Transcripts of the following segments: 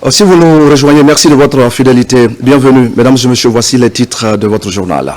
Si vous nous rejoignez, merci de votre fidélité. Bienvenue, mesdames et messieurs, voici les titres de votre journal.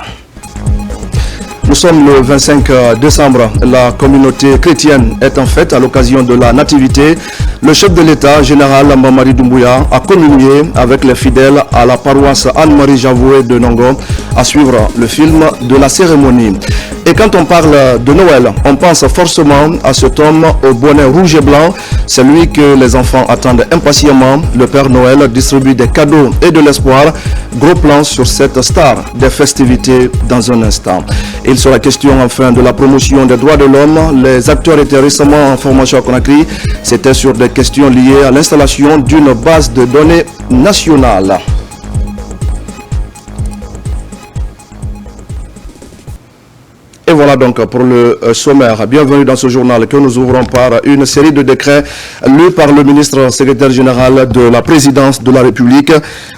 Nous sommes le 25 décembre. La communauté chrétienne est en fête à l'occasion de la nativité. Le chef de l'État, général Mamadi Doumbouya, a communié avec les fidèles à la paroisse Anne-Marie Javoué de Nongo à suivre le film de la cérémonie. Et quand on parle de Noël, on pense forcément à cet homme au bonnet rouge et blanc, celui que les enfants attendent impatiemment. Le Père Noël distribue des cadeaux et de l'espoir. Gros plan sur cette star des festivités dans un instant. Il sera question enfin de la promotion des droits de l'homme. Les acteurs étaient récemment en formation à Conakry. C'était sur des questions liées à l'installation d'une base de données nationale. Et voilà donc pour le sommaire. Bienvenue dans ce journal que nous ouvrons par une série de décrets lus par le ministre secrétaire général de la présidence de la République.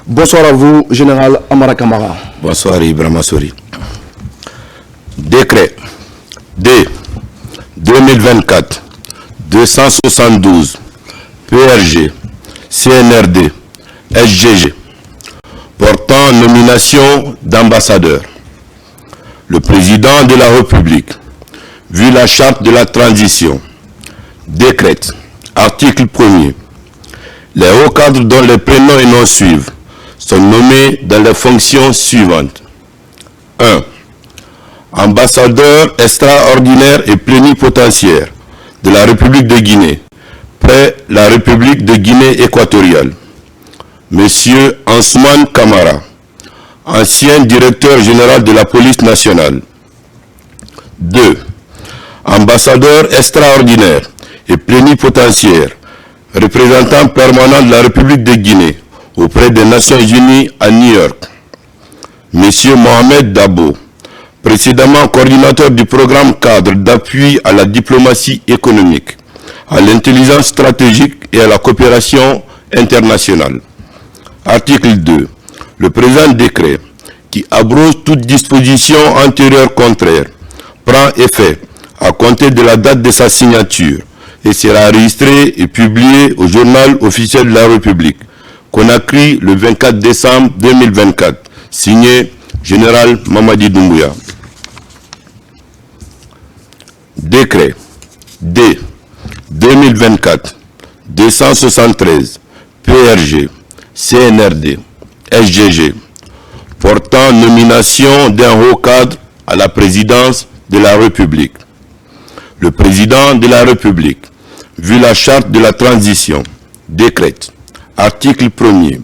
Bonsoir à vous, général Amara Kamara. Bonsoir, Ibrahima Souri. Décret D 2024-272 PRG CNRD SGG portant nomination d'ambassadeur. Le président de la République, vu la charte de la transition, décrète, article 1er, les hauts cadres dont les prénoms et noms suivent sont nommés dans les fonctions suivantes. 1. Ambassadeur extraordinaire et plénipotentiaire de la République de Guinée, près la République de Guinée équatoriale. Monsieur Ansman Kamara, ancien directeur général de la police nationale. 2. Ambassadeur extraordinaire et plénipotentiaire, représentant permanent de la République de Guinée auprès des Nations Unies à New York. Monsieur Mohamed Dabo, précédemment coordinateur du programme cadre d'appui à la diplomatie économique, à l'intelligence stratégique et à la coopération internationale. Article 2. Le présent décret, qui abroge toute disposition antérieure contraire, prend effet à compter de la date de sa signature et sera enregistré et publié au journal officiel de la République, Conakry le 24 décembre 2024, signé Général Mamadi Doumbouya. Décret D 2024-273 PRG CNRD SGG portant nomination d'un haut cadre à la présidence de la République. Le président de la République, vu la charte de la transition, décrète, article 1er,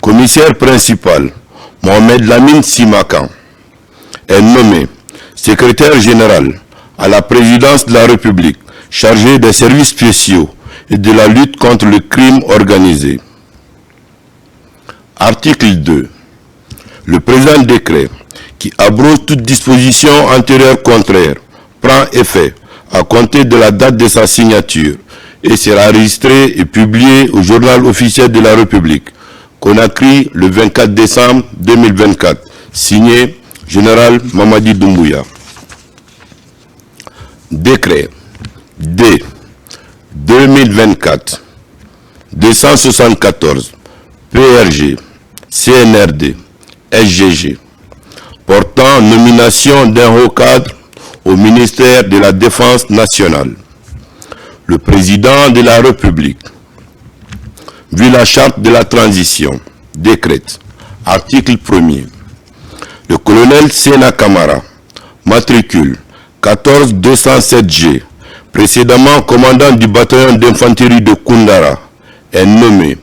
commissaire principal Mohamed Lamine Simakan est nommé secrétaire général à la présidence de la République chargé des services spéciaux et de la lutte contre le crime organisé. Article 2. Le présent décret, qui abroge toute disposition antérieure contraire, prend effet à compter de la date de sa signature et sera enregistré et publié au journal officiel de la République, Conakry le 24 décembre 2024, signé Général Mamadi Doumbouya. Décret D 2024-274 PRG CNRD SGG portant nomination d'un haut cadre au ministère de la Défense nationale. Le président de la République, vu la charte de la transition, décrète, article 1er, le colonel Sena Kamara, matricule 14207G, précédemment commandant du bataillon d'infanterie de Koundara, est nommé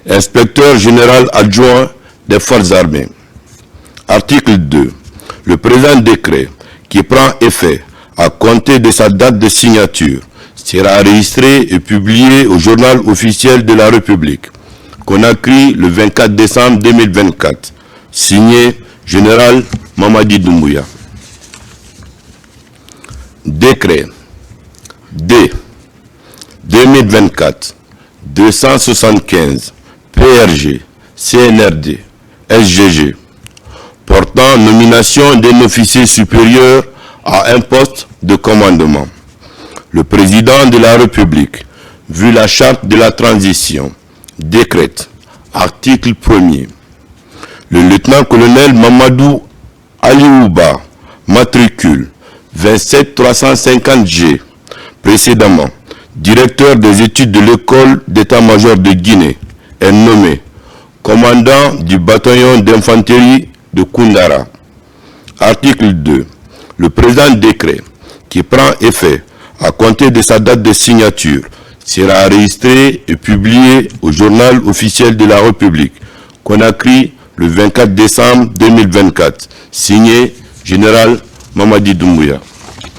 inspecteur général adjoint des forces armées. Article 2. Le présent décret, qui prend effet à compter de sa date de signature, sera enregistré et publié au journal officiel de la République, Conakry le 24 décembre 2024, signé Général Mamadi Doumbouya. Décret D 2024-275 PRG CNRD SGG portant nomination d'un officier supérieur à un poste de commandement. Le président de la République, vu la charte de la transition, décrète, article 1er, le lieutenant-colonel Mamadou Aliouba, matricule 27350G, précédemment directeur des études de l'école d'état-major de Guinée, est nommé commandant du bataillon d'infanterie de Koundara. Article 2. Le présent décret, qui prend effet à compter de sa date de signature, sera enregistré et publié au journal officiel de la République, Conakry, le 24 décembre 2024. Signé Général Mamadi Doumbouya.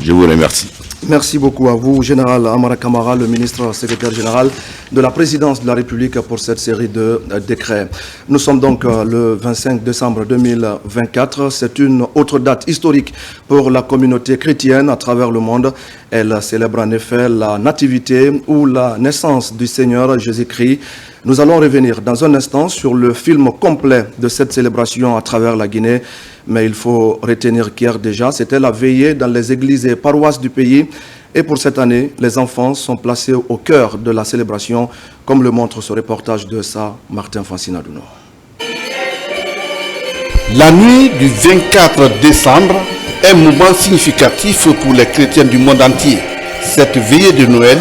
Je vous remercie. Merci beaucoup à vous, Général Amara Kamara, le ministre secrétaire général de la présidence de la République pour cette série de décrets. Nous sommes donc le 25 décembre 2024. C'est une autre date historique pour la communauté chrétienne à travers le monde. Elle célèbre en effet la nativité ou la naissance du Seigneur Jésus-Christ. Nous allons revenir dans un instant sur le film complet de cette célébration à travers la Guinée. Mais il faut retenir qu'hier déjà, c'était la veillée dans les églises et paroisses du pays. Et pour cette année, les enfants sont placés au cœur de la célébration, comme le montre ce reportage de Martin Fancinadouno. La nuit du 24 décembre est un moment significatif pour les chrétiens du monde entier. Cette veillée de Noël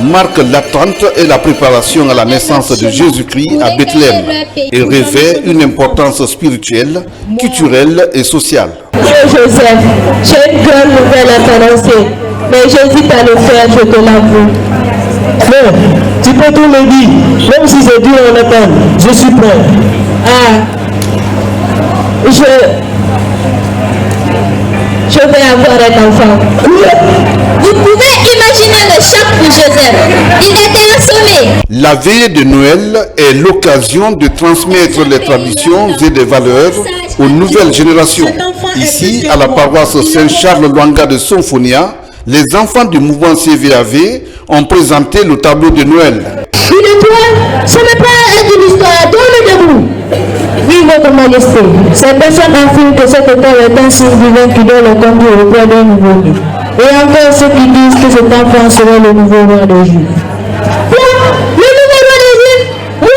marque l'attente et la préparation à la naissance de Jésus-Christ à Bethléem et revêt une importance spirituelle, culturelle et sociale. Joseph, j'ai une grande nouvelle à t'annoncer, mais j'hésite à le faire, je te l'avoue. Frère, tu peux tout me dire, même si c'est dur en attendre, je suis prêt. Je vais avoir un enfant. Vous pouvez imaginer le choc pour Joseph. Il était assommé. La veillée de Noël est l'occasion de transmettre les traditions et des valeurs aux nouvelles générations. Ici, à la paroisse Saint-Charles-Luanga de Sonfonia, les enfants du mouvement CVAV ont présenté le tableau de Noël. Une étoile, ce n'est pas une histoire, donnez-le-nous. Oui, votre majesté, ces personnes affirment que cet étoile est un signe divin qui doit le conduire auprès d'un nouveau-né. Et encore ceux qui disent que cet enfant sera le nouveau roi des Juifs. Quoi? Le nouveau roi des Juifs? Moi,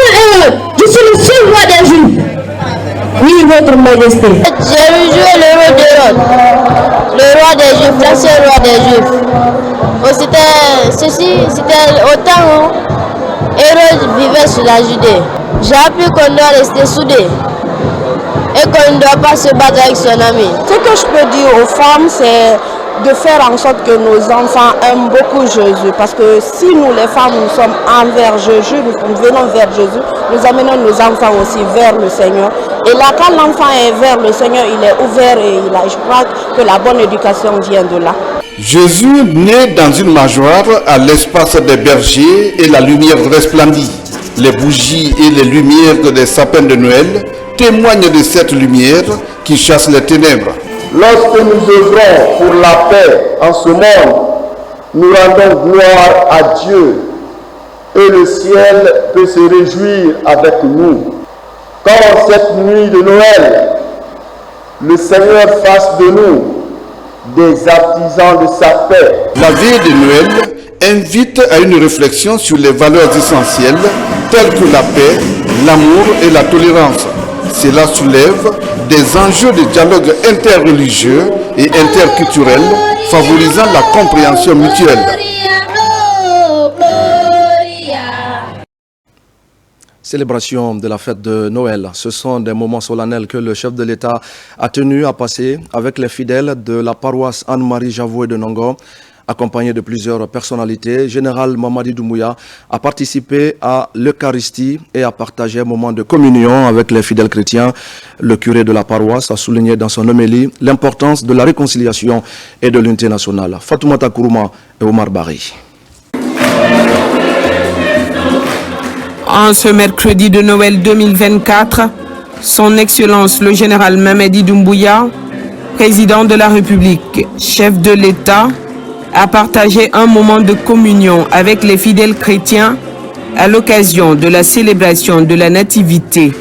je suis le seul roi des Juifs. Oui, votre majesté. Jésus est le roi d'Hérode, le roi des Juifs, l'ancien roi des Juifs. C'était au temps où Hérode vivait sur la Judée. J'ai appris qu'on doit rester soudés et qu'on ne doit pas se battre avec son ami. Ce que je peux dire aux femmes, c'est de faire en sorte que nos enfants aiment beaucoup Jésus. Parce que si nous, les femmes, nous sommes envers Jésus, nous venons vers Jésus, nous amenons nos enfants aussi vers le Seigneur. Et là, quand l'enfant est vers le Seigneur, il est ouvert et je crois que la bonne éducation vient de là. Jésus naît dans une mangeoire à l'espace des bergers et la lumière resplendit. Les bougies et les lumières des sapins de Noël témoignent de cette lumière qui chasse les ténèbres. Lorsque nous œuvrons pour la paix en ce monde, nous rendons gloire à Dieu et le ciel peut se réjouir avec nous. Qu'en cette nuit de Noël, le Seigneur fasse de nous des artisans de sa paix. La veille de Noël invite à une réflexion sur les valeurs essentielles telles que la paix, l'amour et la tolérance. Cela soulève des enjeux de dialogue interreligieux et interculturel favorisant la compréhension mutuelle. Célébration de la fête de Noël. Ce sont des moments solennels que le chef de l'État a tenu à passer avec les fidèles de la paroisse Anne-Marie Javoué de Nongo. Accompagné de plusieurs personnalités, Général Mamadi Doumbouya a participé à l'Eucharistie et a partagé un moment de communion avec les fidèles chrétiens. Le curé de la paroisse a souligné dans son homélie l'importance de la réconciliation et de l'unité nationale. Fatoumata Kourouma et Omar Bari. En ce mercredi de Noël 2024, son Excellence le Général Mamadi Doumbouya, président de la République, chef de l'État, a partagé un moment de communion avec les fidèles chrétiens à l'occasion de la célébration de la Nativité,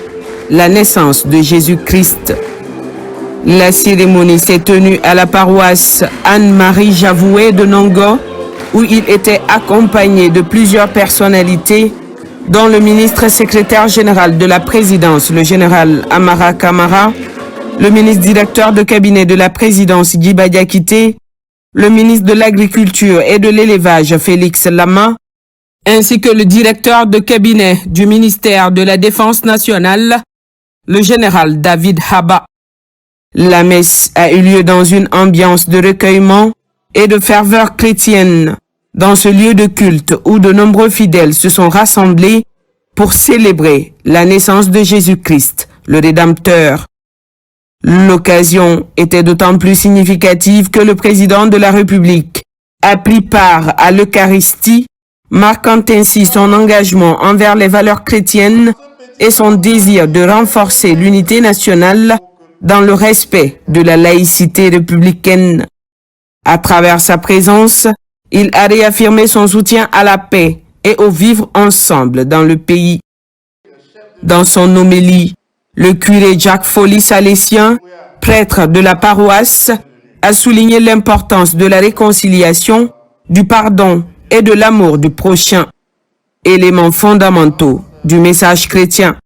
la naissance de Jésus-Christ. La cérémonie s'est tenue à la paroisse Anne-Marie Javoué de Nongo, où il était accompagné de plusieurs personnalités dont le ministre secrétaire général de la présidence, le général Amara Kamara, le ministre directeur de cabinet de la présidence, Guiba Diakité, le ministre de l'Agriculture et de l'Élevage, Félix Lama, ainsi que le directeur de cabinet du ministère de la Défense nationale, le général David Haba. La messe a eu lieu dans une ambiance de recueillement et de ferveur chrétienne, dans ce lieu de culte où de nombreux fidèles se sont rassemblés pour célébrer la naissance de Jésus-Christ, le Rédempteur. L'occasion était d'autant plus significative que le président de la République a pris part à l'Eucharistie, marquant ainsi son engagement envers les valeurs chrétiennes et son désir de renforcer l'unité nationale dans le respect de la laïcité républicaine. À travers sa présence, il a réaffirmé son soutien à la paix et au vivre ensemble dans le pays. Dans son homélie, le curé Jacques Folly Salésien, prêtre de la paroisse, a souligné l'importance de la réconciliation, du pardon et de l'amour du prochain, éléments fondamentaux du message chrétien.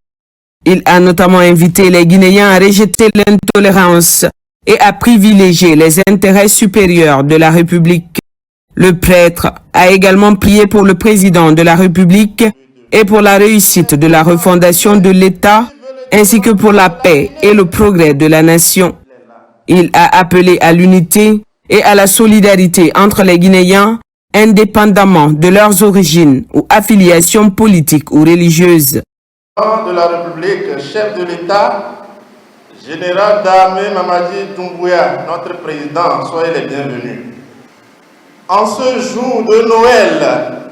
Il a notamment invité les Guinéens à rejeter l'intolérance et à privilégier les intérêts supérieurs de la République. Le prêtre a également prié pour le président de la République et pour la réussite de la refondation de l'État, ainsi que pour la paix et le progrès de la nation. Il a appelé à l'unité et à la solidarité entre les Guinéens, indépendamment de leurs origines ou affiliations politiques ou religieuses. De la République, chef de l'État, général d'armée Mamadi Doumbouya, notre président, soyez les bienvenus. En ce jour de Noël,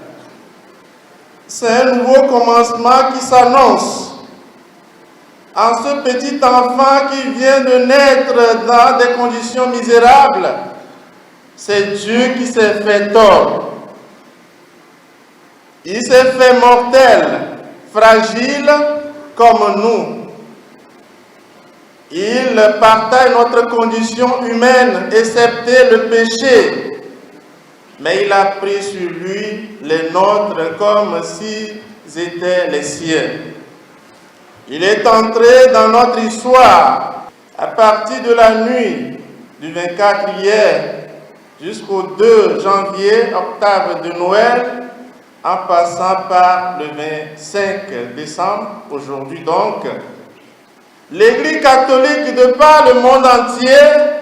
c'est un nouveau commencement qui s'annonce. En ce petit enfant qui vient de naître dans des conditions misérables, c'est Dieu qui s'est fait homme. Il s'est fait mortel, fragile comme nous. Il partage notre condition humaine, excepté le péché. Mais il a pris sur lui les nôtres comme s'ils étaient les siens. Il est entré dans notre histoire à partir de la nuit du 24 hier jusqu'au 2 janvier, octave de Noël, en passant par le 25 décembre, aujourd'hui donc. L'Église catholique de par le monde entier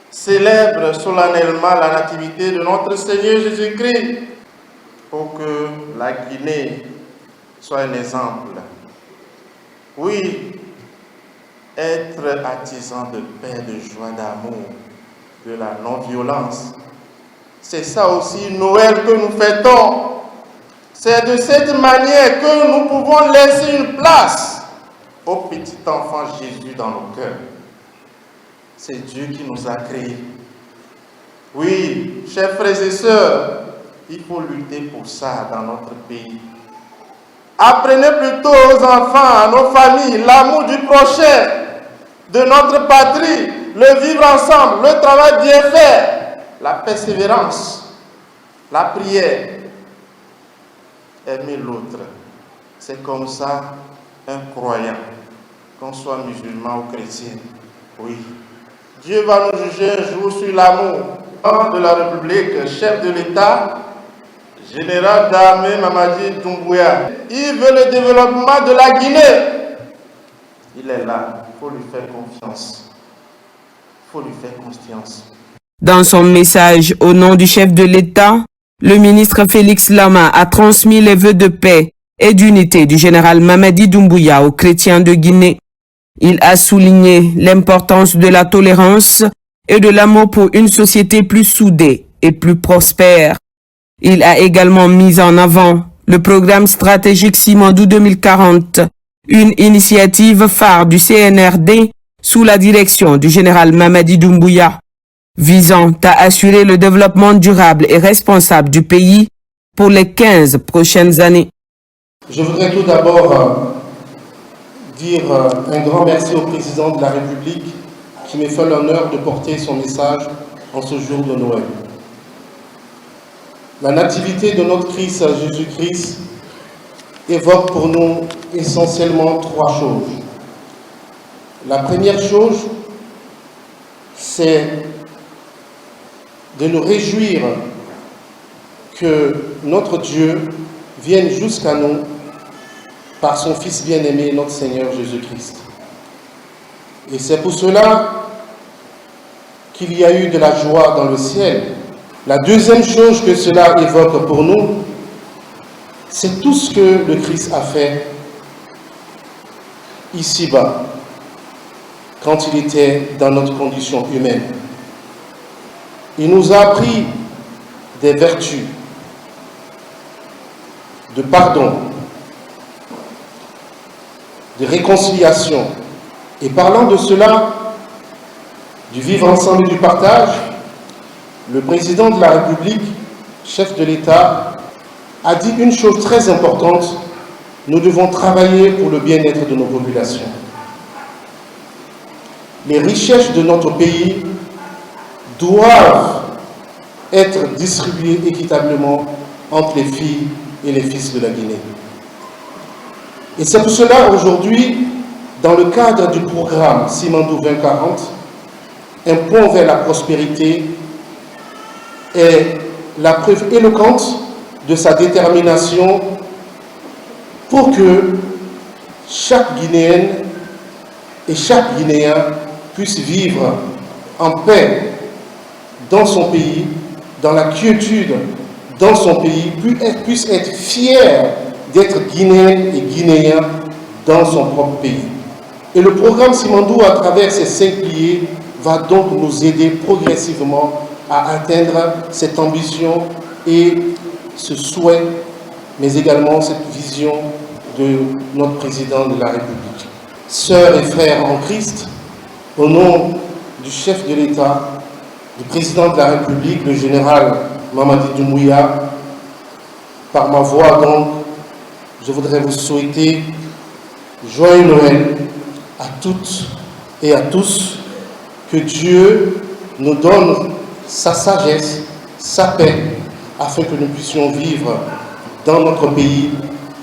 célèbre solennellement la nativité de notre Seigneur Jésus-Christ pour que la Guinée soit un exemple. Oui, être artisan de paix, de joie, d'amour, de la non-violence. C'est ça aussi Noël que nous fêtons. C'est de cette manière que nous pouvons laisser une place au petit enfant Jésus dans nos cœurs. C'est Dieu qui nous a créés. Oui, chers frères et sœurs, il faut lutter pour ça dans notre pays. Apprenez plutôt aux enfants, à nos familles, l'amour du prochain, de notre patrie, le vivre ensemble, le travail bien fait, la persévérance, la prière, aimer l'autre. C'est comme ça un croyant, qu'on soit musulman ou chrétien. Oui. Dieu va nous juger un jour sur l'amour. De la République, chef de l'État, général d'armée Mamadi Doumbouya. Il veut le développement de la Guinée. Il est là, il faut lui faire confiance. Il faut lui faire confiance. Dans son message au nom du chef de l'État, le ministre Félix Lama a transmis les vœux de paix et d'unité du général Mamadi Doumbouya aux chrétiens de Guinée. Il a souligné l'importance de la tolérance et de l'amour pour une société plus soudée et plus prospère. Il a également mis en avant le programme stratégique Simandou 2040, une initiative phare du CNRD sous la direction du général Mamadi Doumbouya, visant à assurer le développement durable et responsable du pays pour les 15 prochaines années. Je voudrais tout d'abord dire un grand merci au président de la République qui me fait l'honneur de porter son message en ce jour de Noël. La nativité de notre Christ Jésus-Christ évoque pour nous essentiellement trois choses. La première chose, c'est de nous réjouir que notre Dieu vienne jusqu'à nous par son Fils bien-aimé, notre Seigneur Jésus-Christ. Et c'est pour cela qu'il y a eu de la joie dans le ciel. La deuxième chose que cela évoque pour nous, c'est tout ce que le Christ a fait ici-bas, quand il était dans notre condition humaine. Il nous a appris des vertus de pardon, de réconciliation. Et parlant de cela, du vivre ensemble et du partage, le président de la République, chef de l'État, a dit une chose très importante: nous devons travailler pour le bien-être de nos populations. Les richesses de notre pays doivent être distribuées équitablement entre les filles et les fils de la Guinée. Et c'est pour cela, aujourd'hui, dans le cadre du programme Simandou 2040, un pont vers la prospérité est la preuve éloquente de sa détermination pour que chaque Guinéenne et chaque Guinéen puisse vivre en paix dans son pays, dans la quiétude dans son pays, puisse être fier d'être Guinéenne et Guinéen dans son propre pays. Et le programme Simandou, à travers ces 5 piliers, va donc nous aider progressivement à atteindre cette ambition et ce souhait, mais également cette vision de notre président de la République. Sœurs et frères en Christ, au nom du chef de l'État, du président de la République, le général Mamadi Doumbouya, par ma voix donc, je voudrais vous souhaiter joyeux Noël à toutes et à tous, que Dieu nous donne sa sagesse, sa paix, afin que nous puissions vivre dans notre pays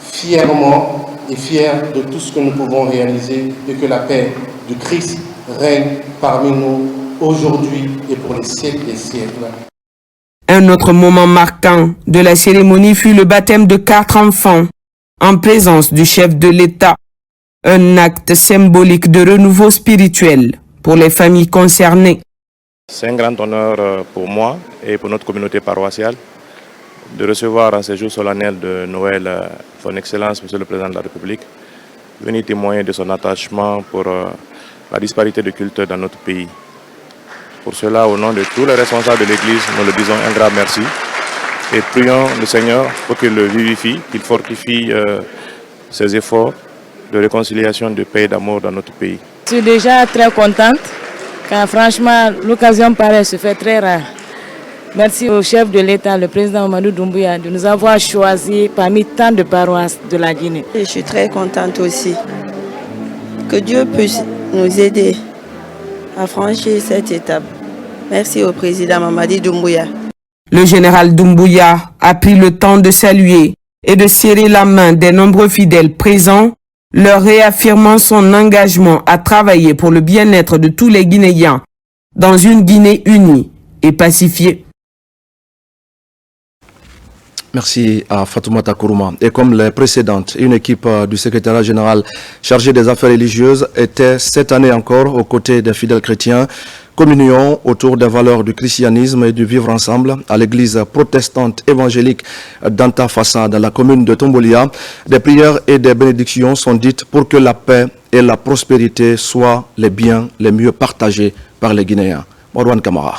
fièrement et fiers de tout ce que nous pouvons réaliser, et que la paix du Christ règne parmi nous aujourd'hui et pour les siècles des siècles. Un autre moment marquant de la cérémonie fut le baptême de 4 enfants en présence du chef de l'État. Un acte symbolique de renouveau spirituel pour les familles concernées. C'est un grand honneur pour moi et pour notre communauté paroissiale de recevoir en ce jour solennel de Noël son Excellence, Monsieur le Président de la République, venir témoigner de son attachement pour la disparité de culte dans notre pays. Pour cela, au nom de tous les responsables de l'Église, nous le disons un grand merci et prions le Seigneur pour qu'il le vivifie, qu'il fortifie ses efforts de réconciliation, de paix et d'amour dans notre pays. Je suis déjà très contente, car franchement, l'occasion pareille se fait très rare. Merci au chef de l'État, le président Mamadou Doumbouya, de nous avoir choisis parmi tant de paroisses de la Guinée. Je suis très contente aussi. Que Dieu puisse nous aider à franchir cette étape. Merci au président Mamadi Doumbouya. Le général Doumbouya a pris le temps de saluer et de serrer la main des nombreux fidèles présents, leur réaffirmant son engagement à travailler pour le bien-être de tous les Guinéens dans une Guinée unie et pacifiée. Merci à Fatoumata Kourouma. Et comme les précédentes, une équipe du secrétariat général chargée des affaires religieuses était cette année encore aux côtés des fidèles chrétiens. Communion autour des valeurs du christianisme et du vivre ensemble à l'église protestante évangélique d'Antafassa dans la commune de Tombolia. Des prières et des bénédictions sont dites pour que la paix et la prospérité soient les biens les mieux partagés par les Guinéens. Marwan Kamara.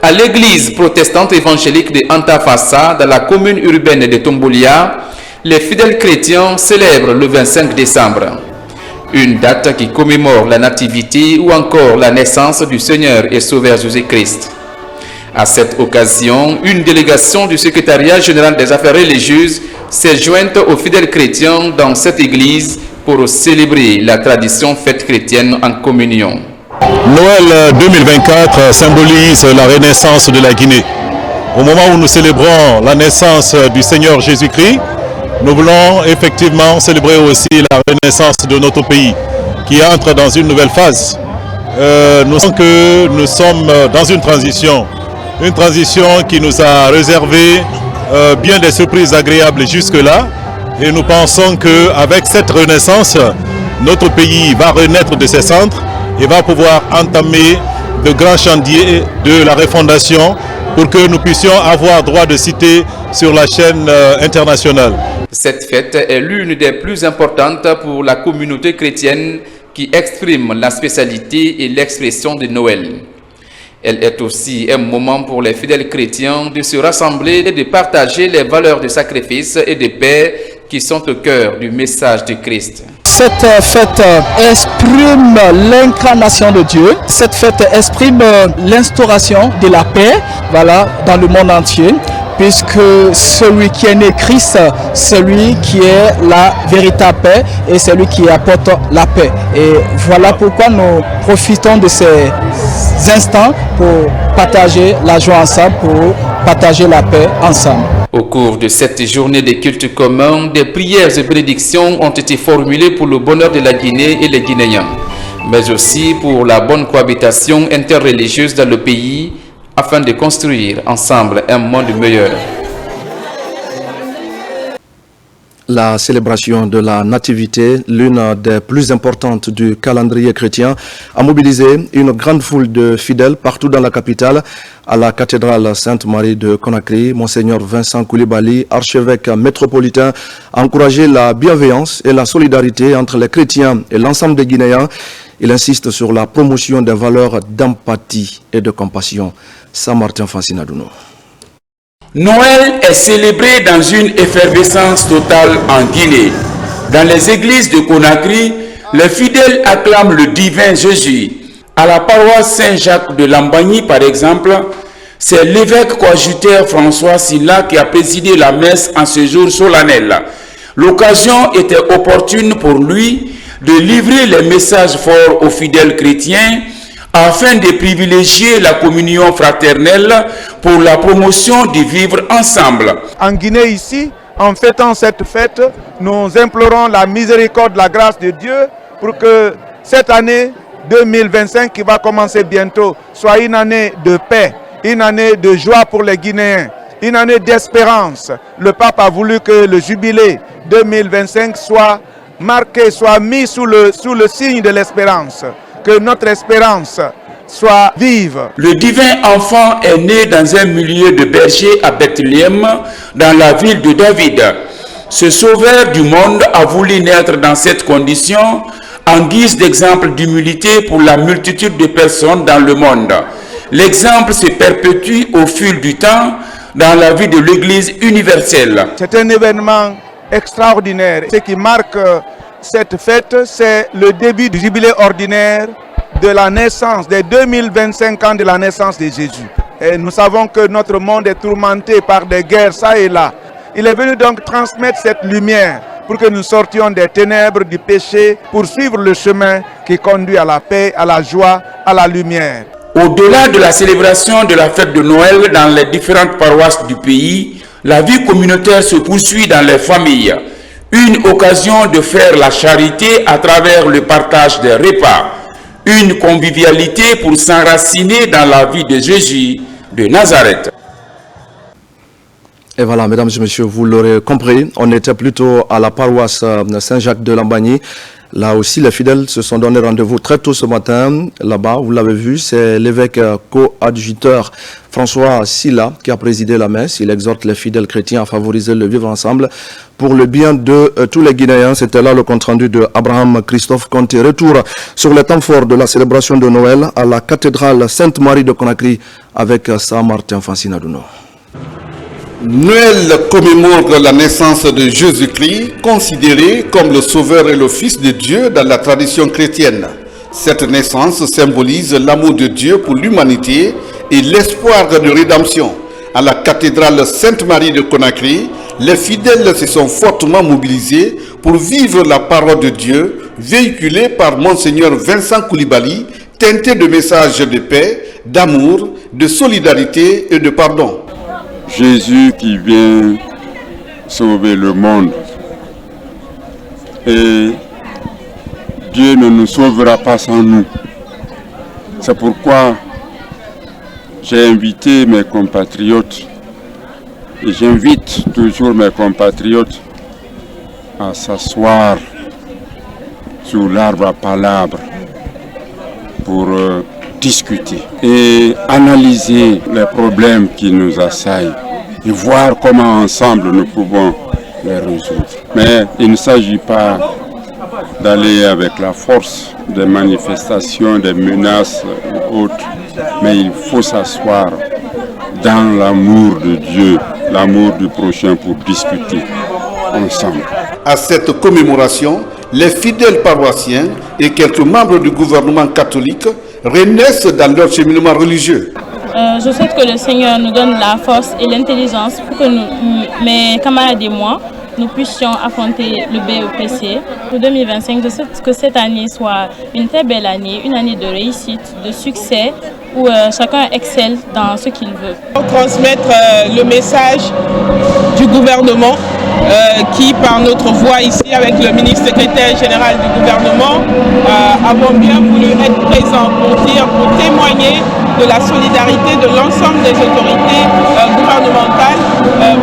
À l'église protestante évangélique de Antafassa, dans la commune urbaine de Tombolia, les fidèles chrétiens célèbrent le 25 décembre. Une date qui commémore la nativité ou encore la naissance du Seigneur et Sauveur Jésus-Christ. À cette occasion, une délégation du secrétariat général des affaires religieuses s'est jointe aux fidèles chrétiens dans cette église pour célébrer la tradition fête chrétienne en communion. Noël 2024 symbolise la renaissance de la Guinée. Au moment où nous célébrons la naissance du Seigneur Jésus-Christ, nous voulons effectivement célébrer aussi la renaissance de notre pays qui entre dans une nouvelle phase. Nous sentons que nous sommes dans une transition qui nous a réservé bien des surprises agréables jusque-là. Et nous pensons qu'avec cette renaissance, notre pays va renaître de ses centres et va pouvoir entamer de grands chantiers de la refondation pour que nous puissions avoir droit de cité sur la chaîne internationale. Cette fête est l'une des plus importantes pour la communauté chrétienne qui exprime la spécialité et l'expression de Noël. Elle est aussi un moment pour les fidèles chrétiens de se rassembler et de partager les valeurs de sacrifice et de paix qui sont au cœur du message de Christ. Cette fête exprime l'incarnation de Dieu. Cette fête exprime l'instauration de la paix, voilà, dans le monde entier, puisque celui qui est né Christ, celui qui est la véritable paix et celui qui apporte la paix. Et voilà pourquoi nous profitons de ces instants pour partager la joie ensemble, pour partager la paix ensemble. Au cours de cette journée de culte commun, des prières et bénédictions ont été formulées pour le bonheur de la Guinée et les Guinéens, mais aussi pour la bonne cohabitation interreligieuse dans le pays, afin de construire ensemble un monde meilleur. La célébration de la Nativité, l'une des plus importantes du calendrier chrétien, a mobilisé une grande foule de fidèles partout dans la capitale. À la cathédrale Sainte-Marie de Conakry, Monseigneur Vincent Koulibaly, archevêque métropolitain, a encouragé la bienveillance et la solidarité entre les chrétiens et l'ensemble des Guinéens. Il insiste sur la promotion des valeurs d'empathie et de compassion. Saint-Martin Fancinadouno. Noël est célébré dans une effervescence totale en Guinée. Dans les églises de Conakry, les fidèles acclament le divin Jésus. À la paroisse Saint-Jacques de Lambagny, par exemple, c'est l'évêque coadjuteur François Silla qui a présidé la messe en ce jour solennel. L'occasion était opportune pour lui de livrer les messages forts aux fidèles chrétiens afin de privilégier la communion fraternelle pour la promotion du vivre ensemble. En Guinée ici, en fêtant cette fête, nous implorons la miséricorde, la grâce de Dieu pour que cette année 2025 qui va commencer bientôt soit une année de paix, une année de joie pour les Guinéens, une année d'espérance. Le pape a voulu que le jubilé 2025 soit marqué, soit mis sous le signe de l'espérance. Que notre espérance soit vive. Le divin enfant est né dans un milieu de bergers à Bethléem, dans la ville de David. Ce sauveur du monde a voulu naître dans cette condition en guise d'exemple d'humilité pour la multitude de personnes dans le monde. L'exemple se perpétue au fil du temps dans la vie de l'Église universelle. C'est un événement extraordinaire. Ce qui marque cette fête, c'est le début du jubilé ordinaire de la naissance, des 2025 ans de la naissance de Jésus. Et nous savons que notre monde est tourmenté par des guerres, ça et là. Il est venu donc transmettre cette lumière pour que nous sortions des ténèbres, du péché, pour suivre le chemin qui conduit à la paix, à la joie, à la lumière. Au-delà de la célébration de la fête de Noël dans les différentes paroisses du pays, la vie communautaire se poursuit dans les familles. Une occasion de faire la charité à travers le partage des repas. Une convivialité pour s'enraciner dans la vie de Jésus de Nazareth. Et voilà, mesdames et messieurs, vous l'aurez compris, on était plutôt à la paroisse Saint-Jacques de Lambagny. Là aussi, les fidèles se sont donné rendez-vous très tôt ce matin. Là-bas, vous l'avez vu, c'est l'évêque coadjuteur François Silla qui a présidé la messe. Il exhorte les fidèles chrétiens à favoriser le vivre ensemble pour le bien de tous les Guinéens. C'était là le compte-rendu de Abraham Christophe Conté. Retour sur les temps forts de la célébration de Noël à la cathédrale Sainte-Marie de Conakry avec Saint-Martin Fancinadouno. Noël commémore la naissance de Jésus-Christ, considéré comme le sauveur et le Fils de Dieu dans la tradition chrétienne. Cette naissance symbolise l'amour de Dieu pour l'humanité et l'espoir de rédemption. À la cathédrale Sainte-Marie de Conakry, les fidèles se sont fortement mobilisés pour vivre la parole de Dieu, véhiculée par Monseigneur Vincent Koulibaly, teintée de messages de paix, d'amour, de solidarité et de pardon. Jésus qui vient sauver le monde et Dieu ne nous sauvera pas sans nous. C'est pourquoi j'ai invité mes compatriotes et j'invite toujours mes compatriotes à s'asseoir sous l'arbre à palabres pour discuter et analyser les problèmes qui nous assaillent et voir comment ensemble nous pouvons les résoudre. Mais il ne s'agit pas d'aller avec la force des manifestations, des menaces ou autres, mais il faut s'asseoir dans l'amour de Dieu, l'amour du prochain pour discuter ensemble. À cette commémoration, les fidèles paroissiens et quelques membres du gouvernement catholique renaissent dans leur cheminement religieux. Je souhaite que le Seigneur nous donne la force et l'intelligence pour que mes camarades et moi, nous puissions affronter le BEPC. Pour 2025, je souhaite que cette année soit une très belle année, une année de réussite, de succès, où chacun excelle dans ce qu'il veut. Transmettre le message du gouvernement qui, par notre voix ici, avec le ministre secrétaire général du gouvernement, avons bien voulu être présents pour témoigner de la solidarité de l'ensemble des autorités gouvernementales,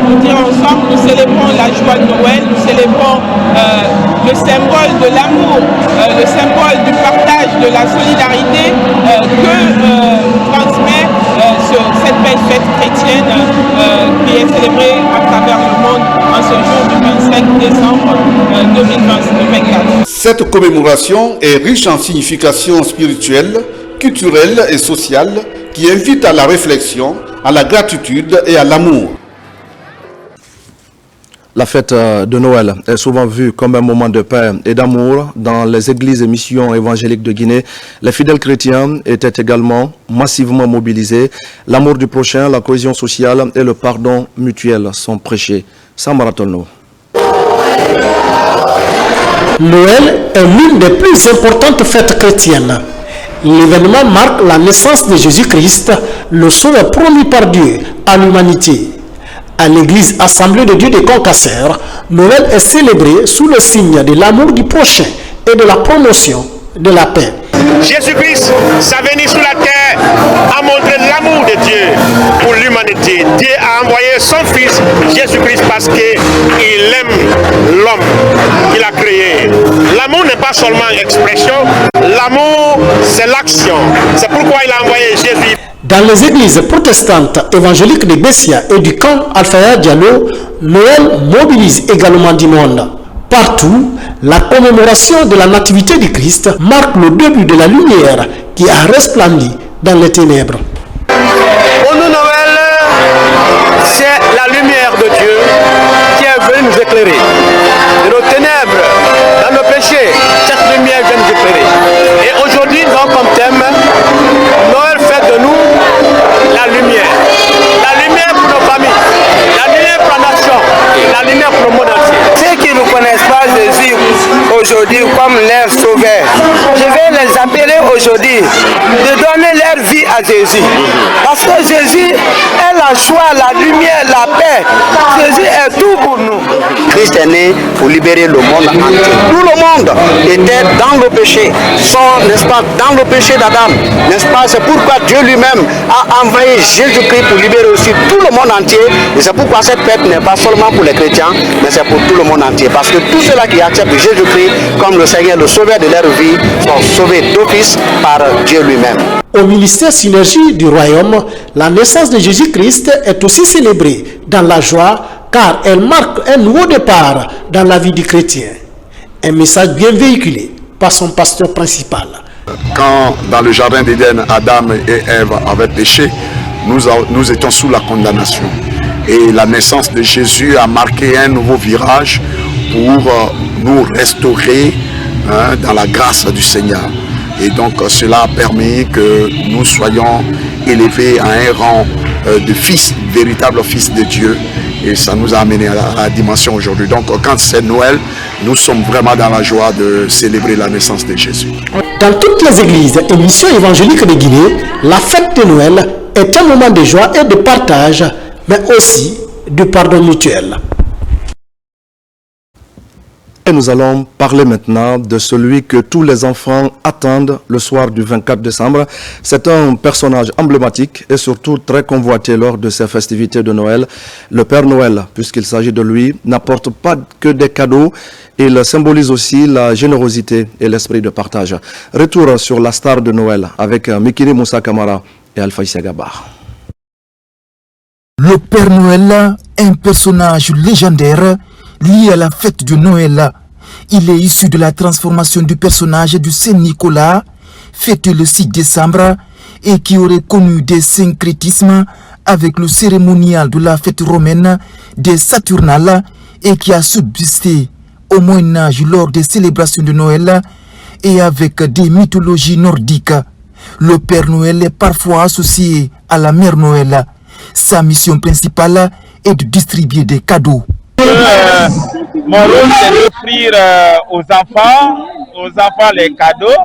pour dire ensemble, nous célébrons la joie de Noël, nous célébrons le symbole de l'amour, le symbole du partage, de la solidarité que transmet cette belle fête chrétienne qui est célébrée à travers le monde en ce jour du 25 décembre 2024. Cette commémoration est riche en significations spirituelles, culturelle et sociale qui invite à la réflexion, à la gratitude et à l'amour. La fête de Noël est souvent vue comme un moment de paix et d'amour dans les églises et missions évangéliques de Guinée. Les fidèles chrétiens étaient également massivement mobilisés. L'amour du prochain, la cohésion sociale et le pardon mutuel sont prêchés. Samaratolno. Noël est l'une des plus importantes fêtes chrétiennes. L'événement marque la naissance de Jésus-Christ, le sauveur promis par Dieu à l'humanité. À l'église Assemblée de Dieu de Concassère, Noël est célébré sous le signe de l'amour du prochain et de la promotion de la paix. Jésus-Christ, sa venue sur la terre, a montré l'amour de Dieu pour l'humanité. Dieu a envoyé son Fils, Jésus-Christ, parce qu'il aime l'homme qu'il a créé. L'amour n'est pas seulement une expression, l'amour, c'est l'action. C'est pourquoi il a envoyé Jésus. Dans les églises protestantes évangéliques de Bessia et du camp Alfaya Diallo, Noël mobilise également du monde. Partout, la commémoration de la nativité du Christ marque le début de la lumière qui a resplendi dans les ténèbres. Pour nous, Noël, c'est la lumière de Dieu qui est venue nous éclairer. De nos ténèbres, dans nos péchés, cette lumière vient nous éclairer. Et aujourd'hui, nous avons comme thème, Noël fait de nous la lumière. La lumière pour nos familles, la lumière pour la nation, la lumière pour le monde entier. Ceux qui ne connaissent pas Jésus aujourd'hui comme leur sauveur, je vais les appeler aujourd'hui de donner leur vie à Jésus. Parce que Jésus est la joie, la lumière, la paix. Jésus est tout pour nous. Christ est né pour libérer le monde entier. Tout le monde était dans le péché, n'est-ce pas, dans le péché d'Adam, n'est-ce pas? C'est pourquoi Dieu lui-même a envoyé Jésus-Christ pour libérer aussi tout le monde entier. Et c'est pourquoi cette fête n'est pas seulement pour les chrétiens, mais c'est pour tout le monde entier. Parce que tous ceux-là qui acceptent Jésus-Christ comme le Seigneur, le sauveur de leur vie, sont sauvés d'office par Dieu lui-même. Au ministère Synergie du Royaume, la naissance de Jésus-Christ est aussi célébrée dans la joie car elle marque un nouveau départ dans la vie du chrétien. Un message bien véhiculé par son pasteur principal. Quand dans le jardin d'Éden, Adam et Ève avaient péché, nous étions sous la condamnation. Et la naissance de Jésus a marqué un nouveau virage pour nous restaurer dans la grâce du Seigneur. Et donc cela a permis que nous soyons élevés à un rang de fils, véritable fils de Dieu. Et ça nous a amené à la dimension aujourd'hui. Donc quand c'est Noël, nous sommes vraiment dans la joie de célébrer la naissance de Jésus. Dans toutes les églises et missions évangéliques de Guinée, la fête de Noël est un moment de joie et de partage, mais aussi de pardon mutuel. Et nous allons parler maintenant de celui que tous les enfants attendent le soir du 24 décembre. C'est un personnage emblématique et surtout très convoité lors de ces festivités de Noël. Le Père Noël, puisqu'il s'agit de lui, n'apporte pas que des cadeaux. Il symbolise aussi la générosité et l'esprit de partage. Retour sur la star de Noël avec Mikiri Moussa Kamara et Alpha Isiagaba. Le Père Noël est un personnage légendaire lié à la fête de Noël. Il est issu de la transformation du personnage du Saint-Nicolas, fêté le 6 décembre, et qui aurait connu des syncrétismes avec le cérémonial de la fête romaine des Saturnales et qui a subsisté au Moyen-Âge lors des célébrations de Noël et avec des mythologies nordiques. Le Père Noël est parfois associé à la Mère Noël. Sa mission principale est de distribuer des cadeaux. Mon rôle, c'est d'offrir aux enfants les cadeaux.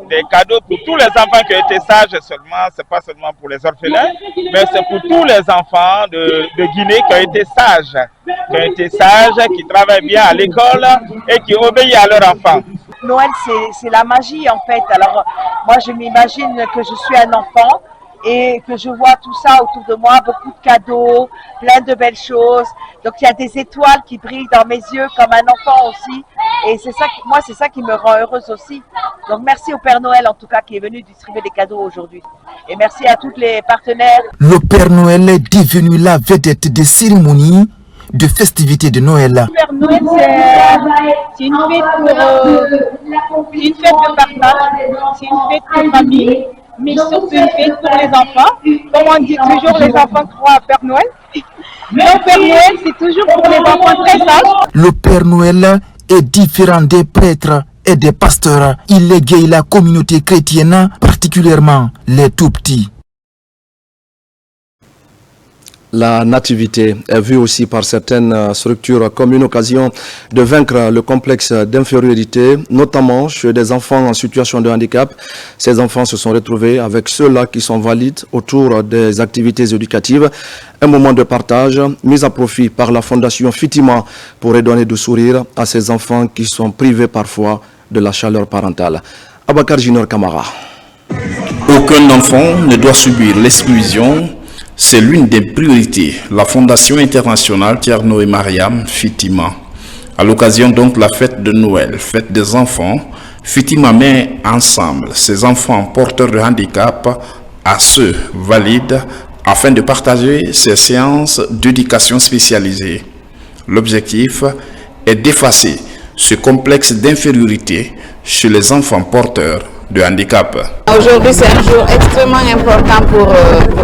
Des cadeaux pour tous les enfants qui ont été sages seulement, c'est pas seulement pour les orphelins, mais c'est pour tous les enfants de Guinée qui ont été sages, qui travaillent bien à l'école et qui obéissent à leurs enfants. Noël, c'est la magie en fait. Alors moi, je m'imagine que je suis un enfant et que je vois tout ça autour de moi, beaucoup de cadeaux, plein de belles choses. Donc il y a des étoiles qui brillent dans mes yeux comme un enfant aussi. Et c'est ça qui me rend heureuse aussi. Donc merci au Père Noël en tout cas qui est venu distribuer des cadeaux aujourd'hui. Et merci à tous les partenaires. Le Père Noël est devenu la vedette des cérémonies de festivités de Noël. Le Père Noël, c'est une fête de partage, c'est une fête de famille, mais surtout une fête pour les enfants. Comme on dit toujours, les enfants croient à Père Noël. Mais le Père Noël, c'est toujours pour les enfants très sages. Le Père Noël est différent des prêtres et des pasteurs. Il égaye la communauté chrétienne, particulièrement les tout-petits. La nativité est vue aussi par certaines structures comme une occasion de vaincre le complexe d'infériorité, notamment chez des enfants en situation de handicap. Ces enfants se sont retrouvés avec ceux-là qui sont valides autour des activités éducatives. Un moment de partage mis à profit par la Fondation Fitima pour redonner du sourire à ces enfants qui sont privés parfois de la chaleur parentale. Abakar Junior Kamara. Aucun enfant ne doit subir l'exclusion. C'est l'une des priorités. La Fondation internationale Thierno et Mariam Fitima. À l'occasion donc de la fête de Noël, fête des enfants, Fitima met ensemble ces enfants porteurs de handicap à ceux valides afin de partager ces séances d'éducation spécialisée. L'objectif est d'effacer ce complexe d'infériorité chez les enfants porteurs de handicap. Aujourd'hui, c'est un jour extrêmement important pour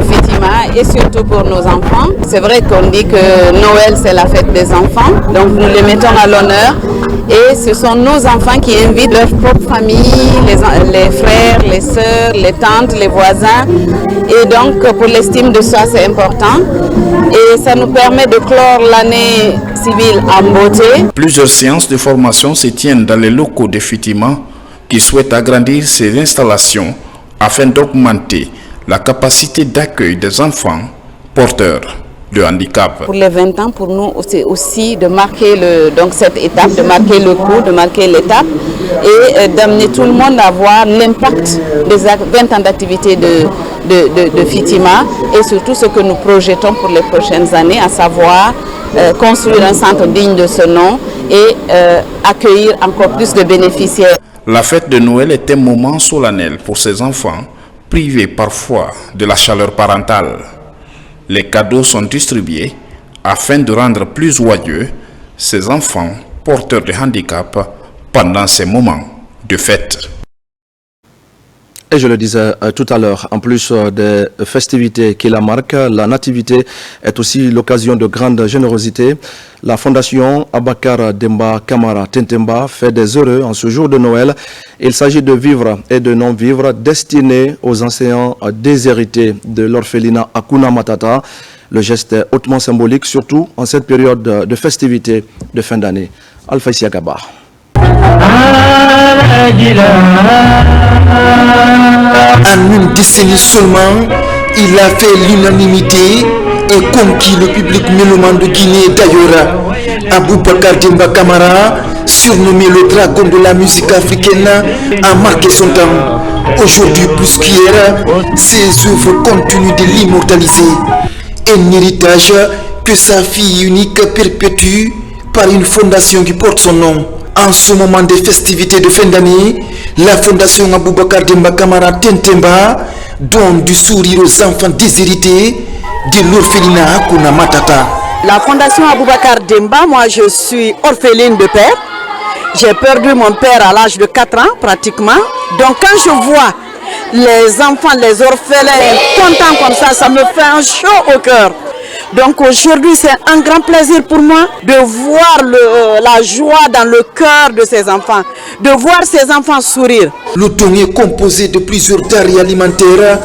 Fitima et surtout pour nos enfants. C'est vrai qu'on dit que Noël, c'est la fête des enfants, donc nous les mettons à l'honneur. Et ce sont nos enfants qui invitent leur propre famille, les frères, les sœurs, les tantes, les voisins. Et donc, pour l'estime de soi, c'est important. Et ça nous permet de clore l'année civile en beauté. Plusieurs séances de formation se tiennent dans les locaux de Fitima qui souhaite agrandir ses installations afin d'augmenter la capacité d'accueil des enfants porteurs de handicap. Pour les 20 ans, pour nous, c'est aussi de marquer cette étape, de marquer le coup, de marquer l'étape et d'amener tout le monde à voir l'impact des 20 ans d'activité de Fitima et surtout ce que nous projetons pour les prochaines années, à savoir construire un centre digne de ce nom et accueillir encore plus de bénéficiaires. La fête de Noël est un moment solennel pour ces enfants, privés parfois de la chaleur parentale. Les cadeaux sont distribués afin de rendre plus joyeux ces enfants porteurs de handicap pendant ces moments de fête. Et je le disais tout à l'heure, en plus des festivités qui la marquent, la nativité est aussi l'occasion de grande générosité. La fondation Abakar Demba Kamara Tentemba fait des heureux en ce jour de Noël. Il s'agit de vivres et de non-vivres destinés aux enseignants déshérités de l'orphelinat Hakuna Matata. Le geste est hautement symbolique, surtout en cette période de festivités de fin d'année. Alpha Isiagaba. En une décennie seulement, il a fait l'unanimité et conquis le public mélomane de Guinée. D'ailleurs, Aboubacar Demba Camara, surnommé le dragon de la musique africaine, a marqué son temps. Aujourd'hui plus qu'hier, ses œuvres continuent de l'immortaliser. Un héritage que sa fille unique perpétue par une fondation qui porte son nom. En ce moment des festivités de fin d'année, la fondation Aboubacar Demba Camara Tentemba donne du sourire aux enfants déshérités de l'orphelinat Hakuna Matata. La fondation Aboubacar Demba, moi je suis orpheline de père. J'ai perdu mon père à l'âge de 4 ans pratiquement. Donc quand je vois les enfants, les orphelins contents comme ça me fait un chaud au cœur. Donc aujourd'hui c'est un grand plaisir pour moi de voir la joie dans le cœur de ces enfants, de voir ces enfants sourire. Le don est composé de plusieurs denrées alimentaires.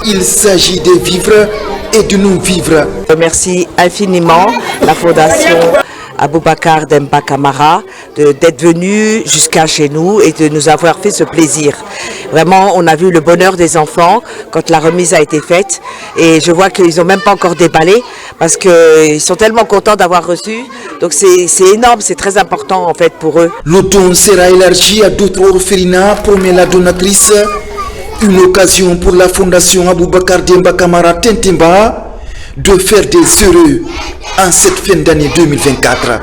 Il s'agit de vivre et de nous vivre. Je remercie infiniment la fondation Aboubacar Demba Camara d'être venu jusqu'à chez nous et de nous avoir fait ce plaisir. Vraiment, on a vu le bonheur des enfants quand la remise a été faite et je vois qu'ils n'ont même pas encore déballé parce qu'ils sont tellement contents d'avoir reçu. Donc c'est énorme, c'est très important en fait pour eux. Le don sera élargi à d'autres orphelinats, promet la donatrice. Une occasion pour la fondation Aboubacar Demba Camara Tentemba de faire des heureux en cette fin d'année 2024.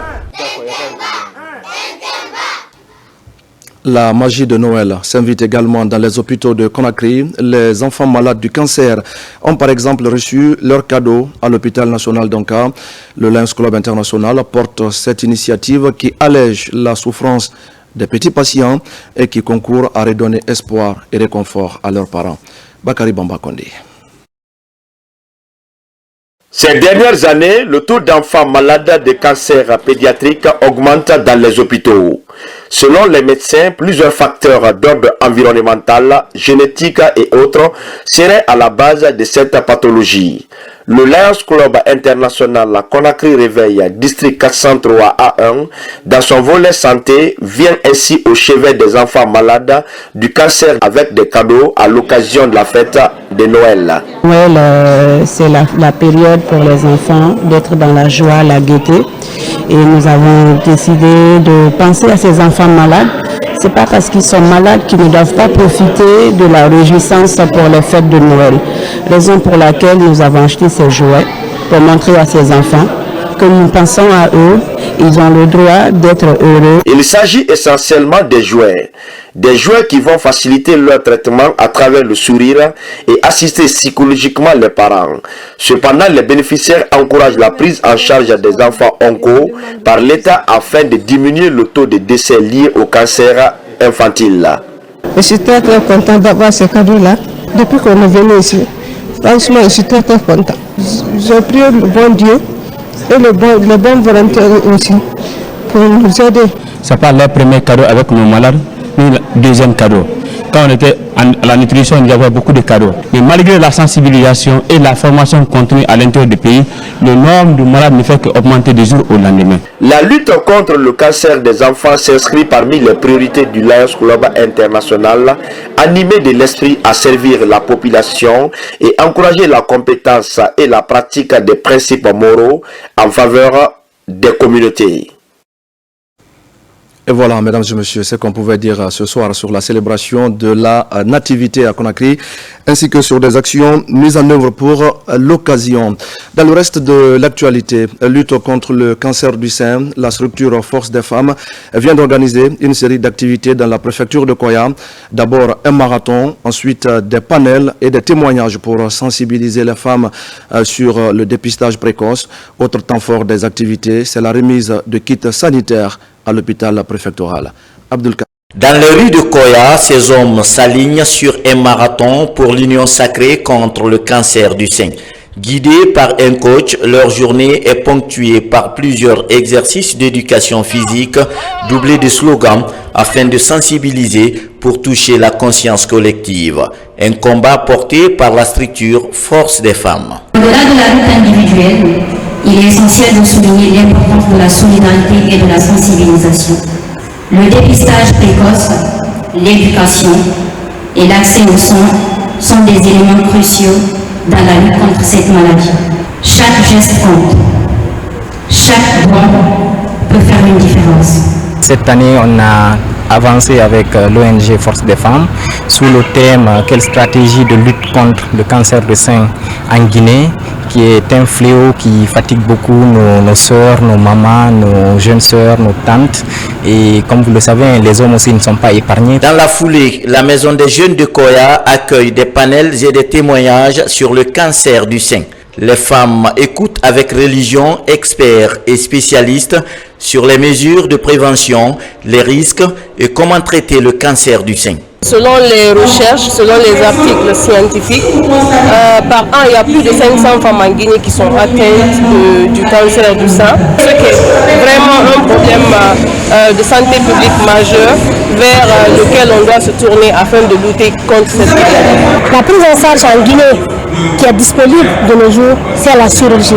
La magie de Noël s'invite également dans les hôpitaux de Conakry. Les enfants malades du cancer ont par exemple reçu leur cadeau à l'hôpital national d'Anka. Le Lions Club International porte cette initiative qui allège la souffrance des petits patients et qui concourt à redonner espoir et réconfort à leurs parents. Bakary Bamba Kondé. Ces dernières années, le taux d'enfants malades de cancer pédiatrique augmente dans les hôpitaux. Selon les médecins, plusieurs facteurs d'ordre environnemental, génétique et autres seraient à la base de cette pathologie. Le Lions Club International Conakry Réveil District 403 A1, dans son volet santé, vient ainsi au chevet des enfants malades du cancer avec des cadeaux à l'occasion de la fête de Noël. Noël, c'est la période pour les enfants d'être dans la joie, la gaieté. Et nous avons décidé de penser à ces enfants malades. Ce n'est pas parce qu'ils sont malades qu'ils ne doivent pas profiter de la réjouissance pour les fêtes de Noël. Raison pour laquelle nous avons acheté ces jouets pour montrer à ces enfants que nous pensons à eux, ils ont le droit d'être heureux. Il s'agit essentiellement des jouets qui vont faciliter leur traitement à travers le sourire et assister psychologiquement les parents. Cependant, les bénéficiaires encouragent la prise en charge des enfants onco par l'État afin de diminuer le taux de décès liés au cancer infantile. Je suis très content d'avoir ces cadeaux-là depuis qu'on est venu ici. Franchement, je suis très content. Je prie le bon Dieu et les bons volontaires aussi pour nous aider. Ce n'est pas le premier cadeau avec nos malades, ni le deuxième cadeau. Quand on était à la nutrition, il y avait beaucoup de cadeaux. Mais malgré la sensibilisation et la formation continue à l'intérieur du pays, le nombre de malades ne fait qu'augmenter de jour au lendemain. La lutte contre le cancer des enfants s'inscrit parmi les priorités du Lions Club International, animé de l'esprit à servir la population et encourager la compétence et la pratique des principes moraux en faveur des communautés. Et voilà, mesdames et messieurs, ce qu'on pouvait dire ce soir sur la célébration de la nativité à Conakry, ainsi que sur des actions mises en œuvre pour l'occasion. Dans le reste de l'actualité, lutte contre le cancer du sein, la structure Force des femmes vient d'organiser une série d'activités dans la préfecture de Koya. D'abord un marathon, ensuite des panels et des témoignages pour sensibiliser les femmes sur le dépistage précoce. Autre temps fort des activités, c'est la remise de kits sanitaires à l'hôpital préfectoral. Dans les rues de Koya, ces hommes s'alignent sur un marathon pour l'union sacrée contre le cancer du sein. Guidés par un coach, leur journée est ponctuée par plusieurs exercices d'éducation physique doublés de slogans afin de sensibiliser pour toucher la conscience collective. Un combat porté par la structure Force des femmes. Au-delà de la lutte individuelle, il est essentiel de souligner l'importance de la solidarité et de la sensibilisation. Le dépistage précoce, l'éducation et l'accès aux soins sont des éléments cruciaux dans la lutte contre cette maladie. Chaque geste compte. Chaque don peut faire une différence. Cette année, on a avancé avec l'ONG Force des Femmes sous le thème « Quelle stratégie de lutte contre le cancer du sein en Guinée ?» qui est un fléau qui fatigue beaucoup nos sœurs, nos mamans, nos jeunes sœurs, nos tantes. Et comme vous le savez, les hommes aussi ne sont pas épargnés. Dans la foulée, la Maison des Jeunes de Koya accueille des panels et des témoignages sur le cancer du sein. Les femmes écoutent avec religion experts et spécialistes sur les mesures de prévention, les risques et comment traiter le cancer du sein. Selon les recherches, selon les articles scientifiques, par an, il y a plus de 500 femmes en Guinée qui sont atteintes du cancer du sein. Ce qui est vraiment un problème de santé publique majeur vers lequel on doit se tourner afin de lutter contre cette maladie. La prise en charge en Guinée qui est disponible de nos jours, c'est la chirurgie,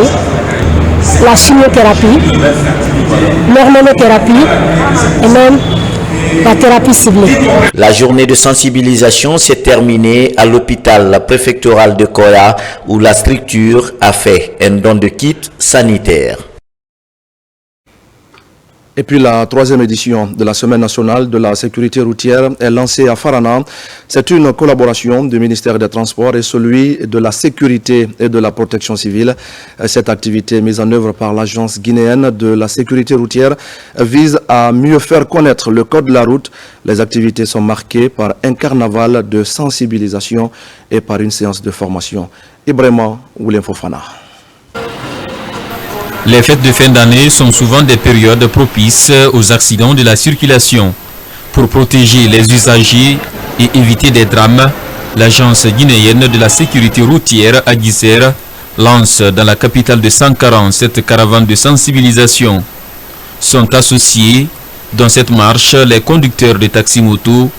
la chimiothérapie, l'hormonothérapie et même la thérapie ciblée. La journée de sensibilisation s'est terminée à l'hôpital préfectoral de Koya où la structure a fait un don de kit sanitaire. Et puis la troisième édition de la Semaine nationale de la sécurité routière est lancée à Farana. C'est une collaboration du ministère des Transports et celui de la sécurité et de la protection civile. Cette activité mise en œuvre par l'Agence guinéenne de la sécurité routière vise à mieux faire connaître le code de la route. Les activités sont marquées par un carnaval de sensibilisation et par une séance de formation. Ibrahima Oulem Fofana. Les fêtes de fin d'année sont souvent des périodes propices aux accidents de la circulation. Pour protéger les usagers et éviter des drames, l'Agence guinéenne de la sécurité routière, Aguiser, lance dans la capitale de Sankara cette caravane de sensibilisation. Sont associés dans cette marche les conducteurs de taxi-moto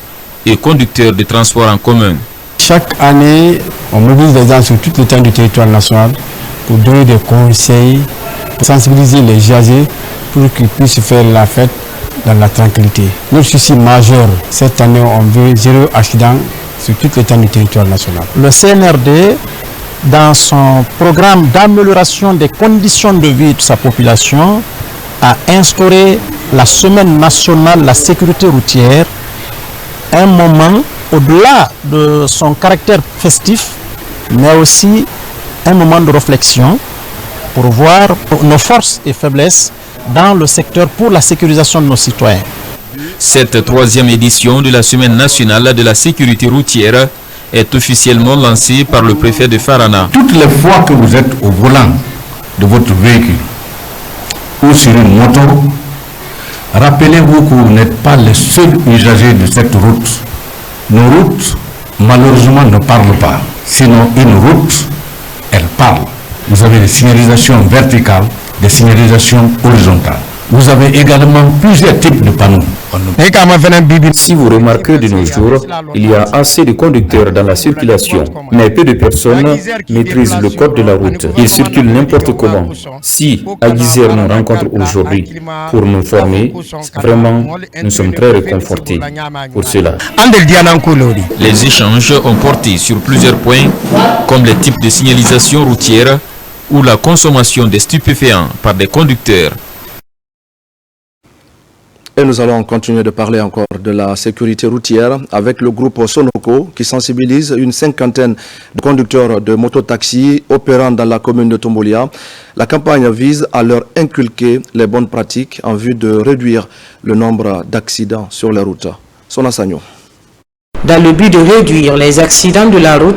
et conducteurs de transport en commun. Chaque année, on mobilise les gens sur tout l'étendue du territoire national pour donner des conseils, pour sensibiliser les usagers pour qu'ils puissent faire la fête dans la tranquillité. Notre souci majeur, cette année, on veut zéro accident sur toute l'étendue du territoire national. Le CNRD, dans son programme d'amélioration des conditions de vie de sa population, a instauré la Semaine nationale de la sécurité routière, un moment au-delà de son caractère festif, mais aussi un moment de réflexion pour voir nos forces et faiblesses dans le secteur pour la sécurisation de nos citoyens. Cette troisième édition de la Semaine nationale de la sécurité routière est officiellement lancée par le préfet de Farana. Toutes les fois que vous êtes au volant de votre véhicule ou sur une moto, rappelez-vous que vous n'êtes pas les seuls usagers de cette route. Nos routes, malheureusement, ne parlent pas. Sinon, une route, elle parle. Vous avez des signalisations verticales, des signalisations horizontales. Vous avez également plusieurs types de panneaux. Si vous remarquez de nos jours, il y a assez de conducteurs dans la circulation, mais peu de personnes maîtrisent le code de la route. Ils circulent n'importe comment. Si Aguiser nous rencontre aujourd'hui pour nous former, vraiment, nous sommes très réconfortés pour cela. Les échanges ont porté sur plusieurs points, comme les types de signalisation routière ou la consommation des stupéfiants par des conducteurs. Et nous allons continuer de parler encore de la sécurité routière avec le groupe Sonoko qui sensibilise une cinquantaine de conducteurs de mototaxi opérant dans la commune de Tombolia. La campagne vise à leur inculquer les bonnes pratiques en vue de réduire le nombre d'accidents sur les routes. Sona Sagno. Dans le but de réduire les accidents de la route,